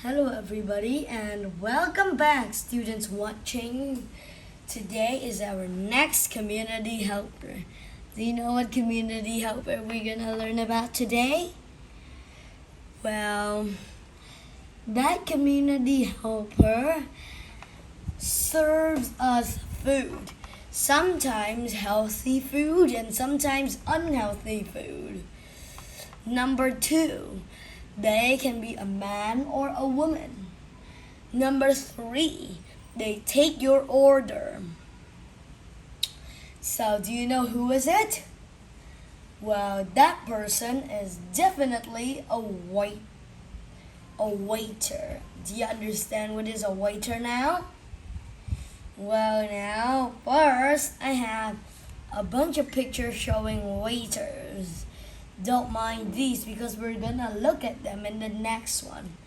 Hello everybody and welcome back students watching. Today is our next community helper. Do you know what community helper we're gonna learn about today? Well, that community helper serves us food. Sometimes healthy food and sometimes unhealthy food. Number 2, they can be a man or a woman. Number 3, they take your order. So, do you know who is it? Well, that person is definitely a waiter. Do you understand what is a waiter now? Well, now, first, I have a bunch of pictures showing waiters. Don't mind these because we're gonna look at them in the next one.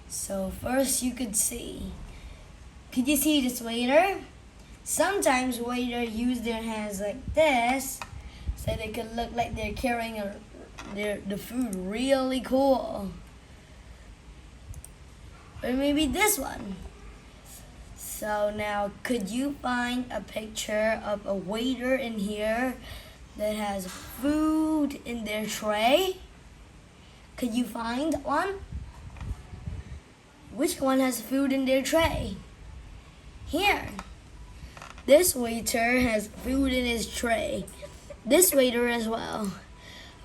So first you could you see this waiter? Sometimes waiters use their hands like this so they can look like they're carrying the food really cool. Or maybe this one. So now could you find a picture of a waiter in here that has food in their tray? Could you find one? Which one has food in their tray? Here. This waiter has food in his tray. This waiter as well.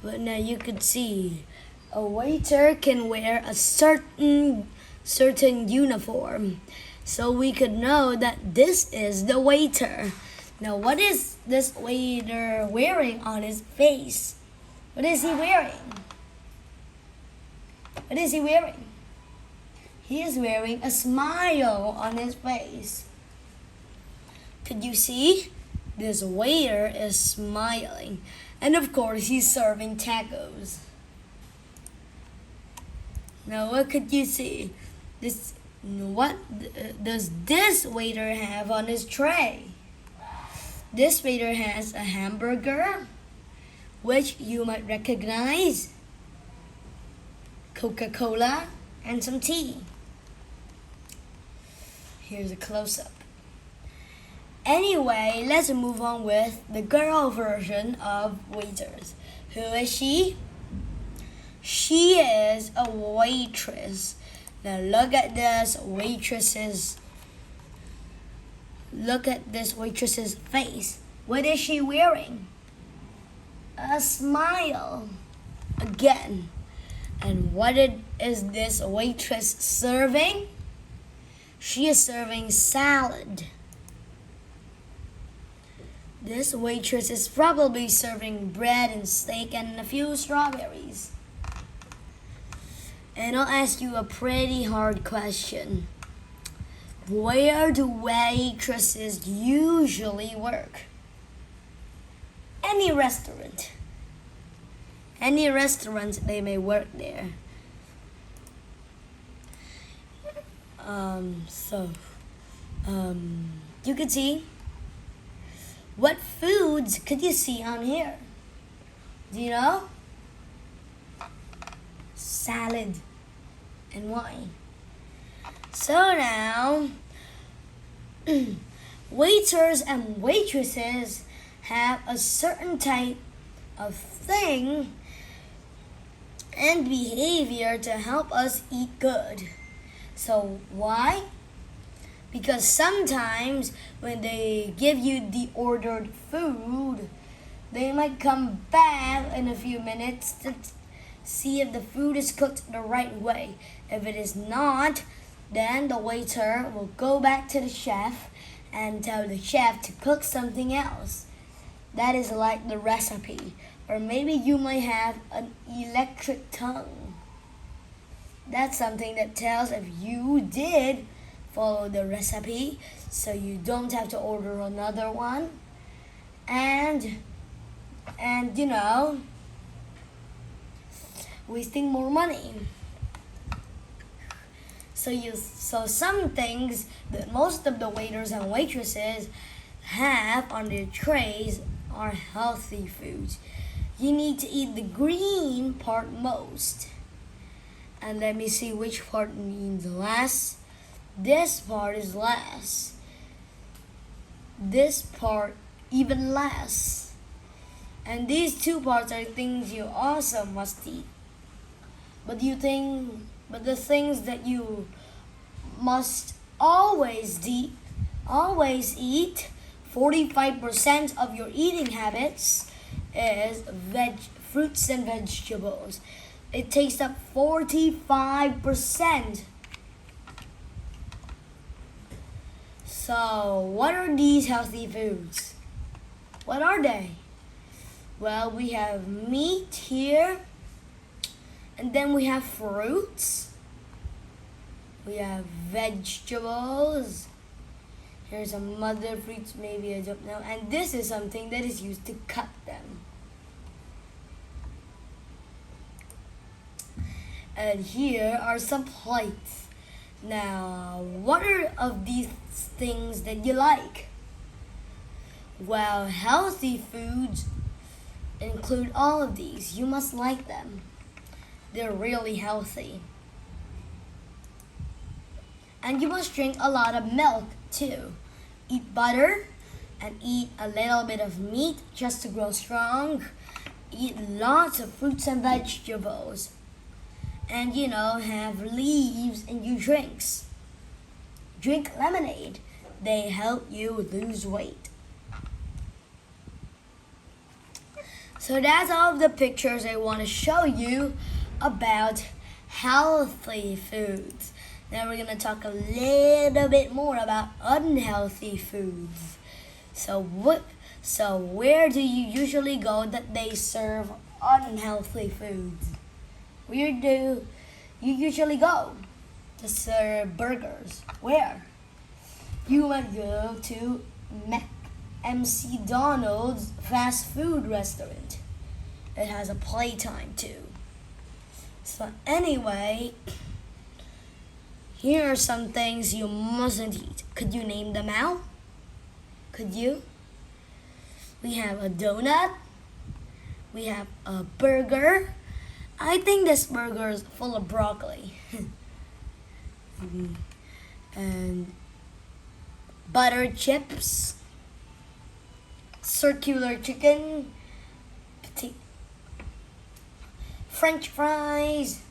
But now you could see a waiter can wear a certain uniform. So we could know that this is the waiter. Now, what is this waiter wearing on his face? What is he wearing? What is he wearing? He is wearing a smile on his face. Could you see? This waiter is smiling. And of course, he's serving tacos. Now, what could you see? What does this waiter have on his tray? This waiter has a hamburger, which you might recognize, Coca-Cola, and some tea. Here's a close-up. Anyway, let's move on with the girl version of waiters. Who is she? She is a waitress. Now look at this waitress's face. What is she wearing? A smile. Again. And what is this waitress serving? She is serving salad. This waitress is probably serving bread and steak and a few strawberries. And I'll ask you a pretty hard question. Where do waitresses usually work? Any restaurant. Any restaurant, they may work there. You could see. What foods could you see on here? Do you know? Salad and wine. So now, waiters and waitresses have a certain type of thing and behavior to help us eat good. So why? Because sometimes when they give you the ordered food, they might come back in a few minutes to see if the food is cooked the right way. If it is not, then the waiter will go back to the chef and tell the chef to cook something else. That is like the recipe. Or maybe you might have an electric tongue. That's something that tells if you did follow the recipe, so you don't have to order another one. And wasting more money. So some things that most of the waiters and waitresses have on their trays are healthy foods. You need to eat the green part most. And let me see which part means less. This part is less. This part even less. And these two parts are things you also must eat. But the things that you must always eat 45% of your eating habits is fruits and vegetables. It takes up 45%. So, what are these healthy foods? What are they? Well, we have meat here, and then we have fruits. We have vegetables. Here's some other fruits, maybe I don't know. And this is something that is used to cut them. And here are some plates. Now, what are of these things that you like? Well, healthy foods include all of these. You must like them. They're really healthy. And you must drink a lot of milk too. Eat butter and eat a little bit of meat just to grow strong. Eat lots of fruits and vegetables. And have leaves in your drinks. Drink lemonade. They help you lose weight. So that's all of the pictures I want to show you about healthy foods. Now we're going to talk a little bit more about unhealthy foods. So where do you usually go that they serve unhealthy foods? Where do you usually go to serve burgers? Where? You might go to MC Donald's fast food restaurant. It has a playtime too. So anyway, here are some things you mustn't eat. Could you name them out? Could you? We have a donut. We have a burger. I think this burger is full of broccoli. And butter chips, circular chicken, French fries,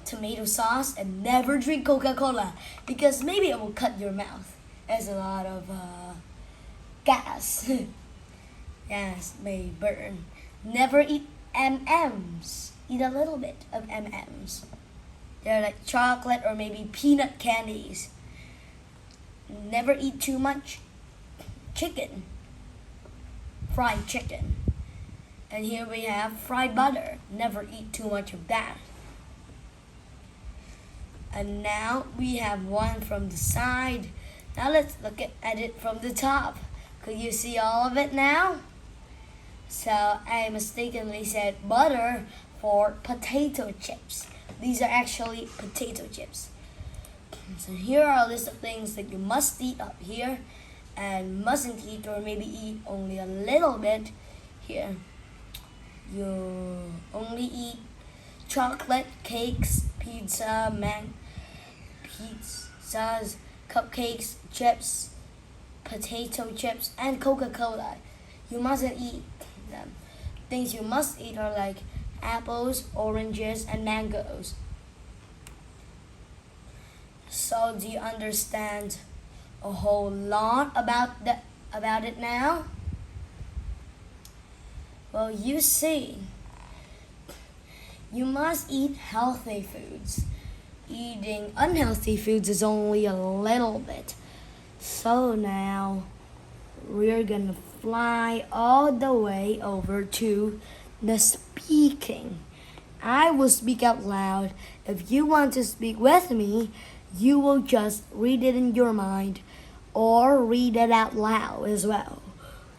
tomato sauce, and never drink Coca-Cola because maybe it will cut your mouth. There's a lot of gas. Gas may burn. Never eat M&Ms. Eat a little bit of M&Ms. They're like chocolate or maybe peanut candies. Never eat too much chicken. Fried chicken. And here we have fried butter. Never eat too much of that. And now we have one from the side. Now let's look at it from the top. Could you see all of it now? So I mistakenly said butter for potato chips. These are actually potato chips. So here are a list of things that you must eat up here and mustn't eat, or maybe eat only a little bit here. You only eat chocolate, cakes, pizzas, cupcakes, chips, potato chips, and Coca-Cola. You mustn't eat them. Things you must eat are like apples, oranges, and mangoes. So do you understand a whole lot about it now? Well, you see, you must eat healthy foods. Eating unhealthy foods is only a little bit. So now we're gonna fly all the way over to the speaking. I will speak out loud. If you want to speak with me, you will just read it in your mind or read it out loud as well.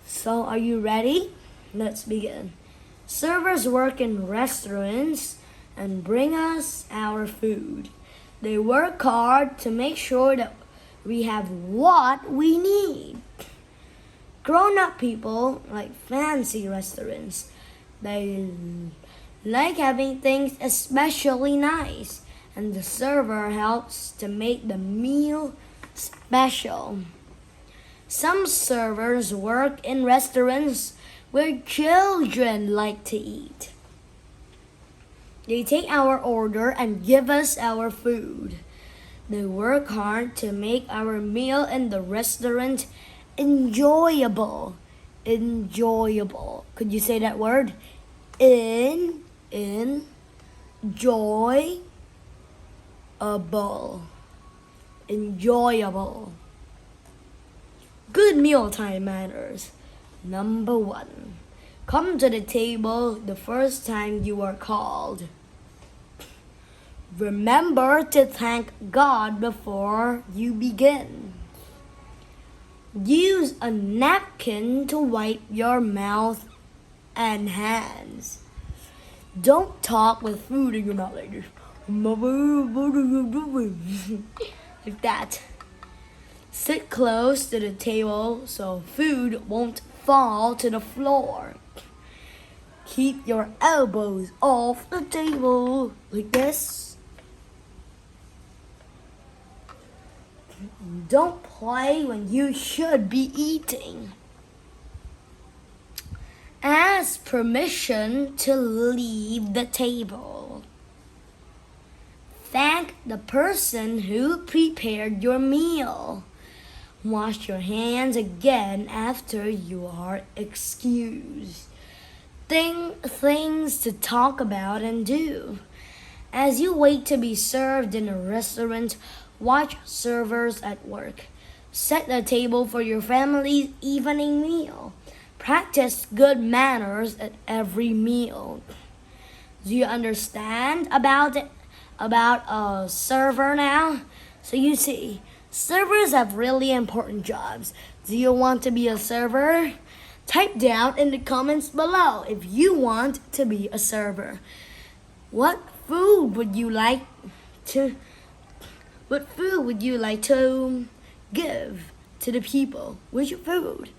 So are you ready? Let's begin. Servers work in restaurants and bring us our food. They work hard to make sure that we have what we need. Grown-up people like fancy restaurants. They like having things especially nice, and the server helps to make the meal special. Some servers work in restaurants where children like to eat. They take our order and give us our food. They work hard to make our meal in the restaurant enjoyable. Enjoyable. Could you say that word? Enjoyable. Enjoyable. Good mealtime manners. Number 1. Come to the table the first time you are called. Remember to thank God before you begin. Use a napkin to wipe your mouth and hands. Don't talk with food in your mouth like this. What are you doing? Like that. Sit close to the table so food won't fall to the floor. Keep your elbows off the table like this. Don't play when you should be eating. Ask permission to leave the table. Thank the person who prepared your meal. Wash your hands again after you are excused. Things to talk about and do. As you wait to be served in a restaurant, watch servers at work. Set the table for your family's evening meal. Practice good manners at every meal. Do you understand about a server now? So you see, servers have really important jobs. Do you want to be a server? Type down in the comments below if you want to be a server. What food would you like to give to the people? Which food?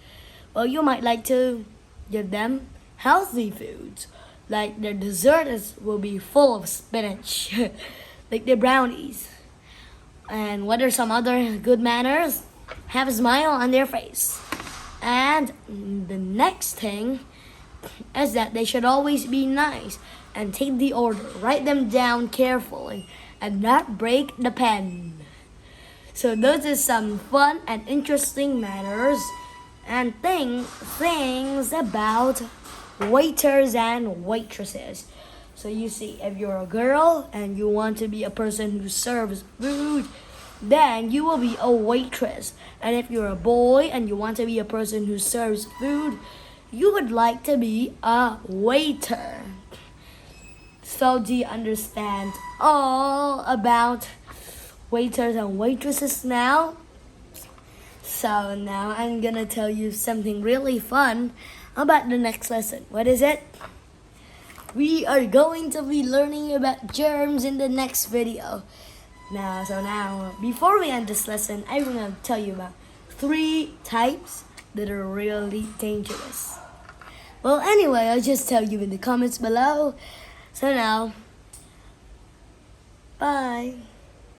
Well, you might like to give them healthy foods. Like their desserts will be full of spinach, like the brownies. And what are some other good manners? Have a smile on their face. And the next thing is that they should always be nice and take the order. Write them down carefully and not break the pen. So those are some fun and interesting manners and things about waiters and waitresses. So you see, if you're a girl and you want to be a person who serves food, then you will be a waitress. And if you're a boy and you want to be a person who serves food, you would like to be a waiter. So do you understand all about waiters and waitresses now? So now I'm gonna tell you something really fun about the next lesson. What is it? We are going to be learning about germs in the next video. Now, before we end this lesson, I'm gonna tell you about 3 types that are really dangerous. Well, anyway, I'll just tell you in the comments below. So now, bye.